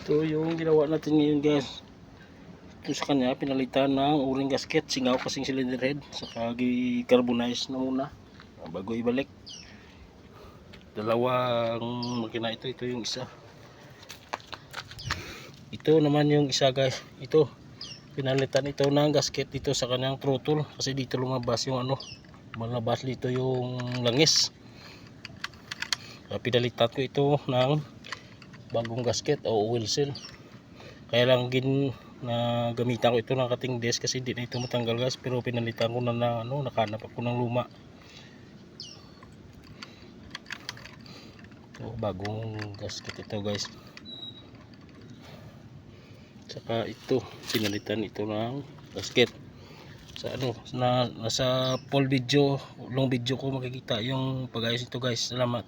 Ito yung ginawa natin ngayon guys. Ito sa kanya pinalitan ng uring gasket, singaw kasing cylinder head, saka i-carbonize na muna bago ibalik. Dalawang makina ito, ito yung isa. Ito naman yung isa guys. Ito pinalitan ito ng gasket dito sa kanyang throttle kasi dito lumabas yung malabas dito yung langis. Pinalitan ko ito ng bagong gasket o oil seal. Kaya lang na gamitan ko ito ng cutting disc kasi hindi na ito matanggal guys, pero pinalitan ko na nakahanap ako ng luma. Ito bagong gasket ito guys. Saka ito pinalitan ito ng gasket. Sa nasa full video, long video ko makikita yung pag-ayos ito guys. Salamat.